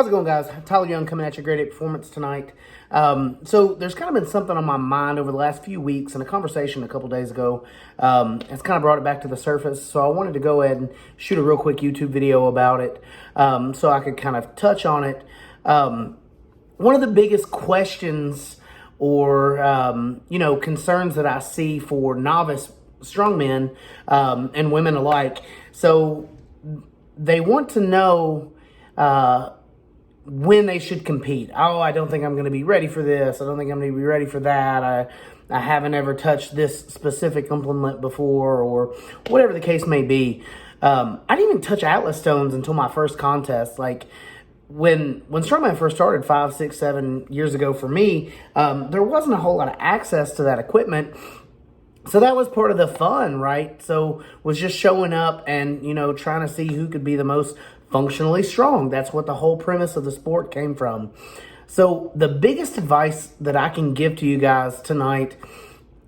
How's it going, guys? Tyler Young coming at you, Grade 8 Performance tonight. So there's kind of been something on my mind over the last few weeks and a conversation a couple days ago. It's kind of brought it back to the surface. So I wanted to go ahead and shoot a real quick YouTube video about it so I could kind of touch on it. One of the biggest questions or, concerns that I see for novice strongmen and women alike. So they want to know when they should compete. Oh, I don't think I'm going to be ready for this. I don't think I'm going to be ready for that. I haven't ever touched this specific implement before, or whatever the case may be. I didn't even touch Atlas stones until my first contest. Like when Strongman first started 5, 6, 7 years ago for me, there wasn't a whole lot of access to that equipment. So that was part of the fun, right? So was just showing up and, trying to see who could be the most functionally strong. That's what the whole premise of the sport came from. So the biggest advice that I can give to you guys tonight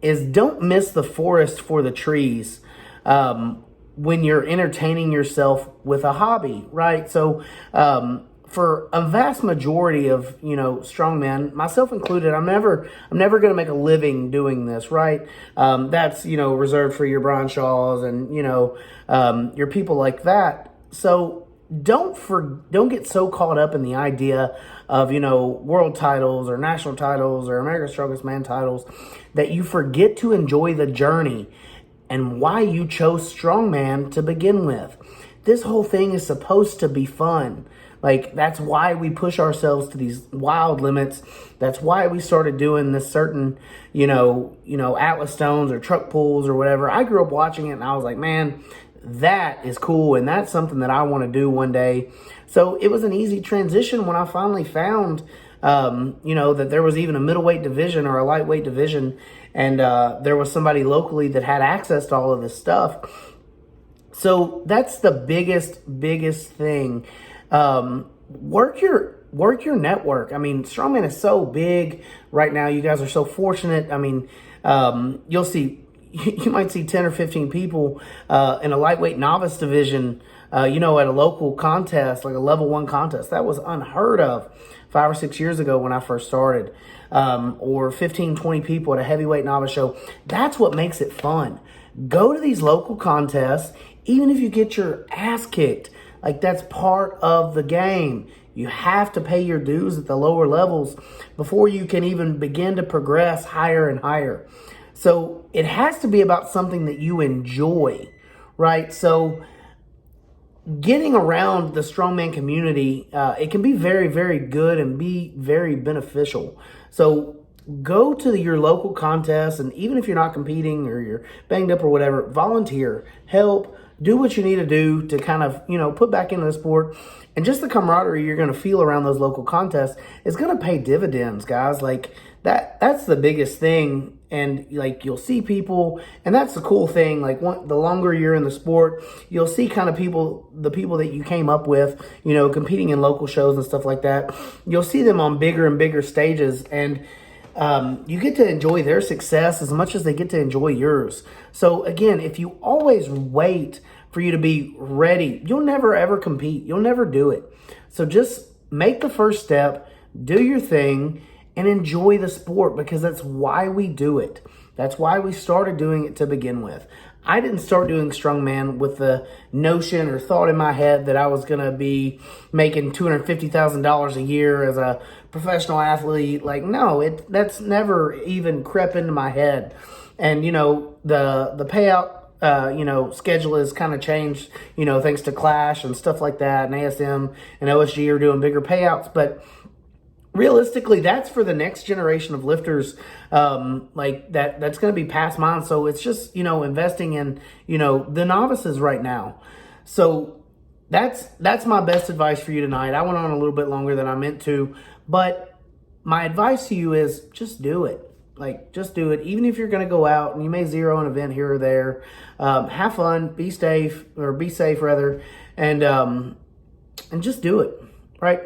is don't miss the forest for the trees when you're entertaining yourself with a hobby, right? So for a vast majority of, strongmen, myself included, I'm never going to make a living doing this, right? That's, reserved for your Brian Shaws and, your people like that. So don't get so caught up in the idea of, world titles or national titles or America's Strongest Man titles that you forget to enjoy the journey and why you chose strongman to begin with. This whole thing is supposed to be fun. Like, that's why we push ourselves to these wild limits. That's why we started doing this certain, Atlas stones or truck pulls or whatever. I grew up watching it and I was like, man, that is cool. And that's something that I want to do one day. So it was an easy transition when I finally found, that there was even a middleweight division or a lightweight division. And there was somebody locally that had access to all of this stuff. So that's the biggest thing. Work your network. I mean, strongman is so big right now. You guys are so fortunate. I mean, you might see 10 or 15 people in a lightweight novice division, at a local contest, like a level 1 contest. That was unheard of 5 or 6 years ago when I first started. Or 15, 20 people at a heavyweight novice show. That's what makes it fun. Go to these local contests, even if you get your ass kicked. Like, that's part of the game. You have to pay your dues at the lower levels before you can even begin to progress higher and higher. So it has to be about something that you enjoy, right? So getting around the strongman community, it can be very, very good and be very beneficial. So go to your local contests, and even if you're not competing or you're banged up or whatever, volunteer, help, do what you need to do to kind of, put back into the sport. And just the camaraderie you're going to feel around those local contests is going to pay dividends, guys. Like, that's the biggest thing. And like, you'll see people, and that's the cool thing. Like, the longer you're in the sport, you'll see kind of the people that you came up with, competing in local shows and stuff like that. You'll see them on bigger and bigger stages, and you get to enjoy their success as much as they get to enjoy yours. So again, if you always wait for you to be ready, you'll never ever compete. You'll never do it. So just make the first step, do your thing, and enjoy the sport, because that's why we do it. That's why we started doing it to begin with. I didn't start doing strongman with the notion or thought in my head that I was going to be making $250,000 a year as a professional athlete. Like, no, that's never even crept into my head. And, the payout, schedule has kind of changed, thanks to Clash and stuff like that. And ASM and OSG are doing bigger payouts. But realistically, that's for the next generation of lifters, that's going to be past mine. So it's just, investing in, the novices right now. So that's my best advice for you tonight. I went on a little bit longer than I meant to, but my advice to you is just do it. Like, just do it. Even if you're going to go out and you may zero an event here or there, have fun, be safe, and just do it, right?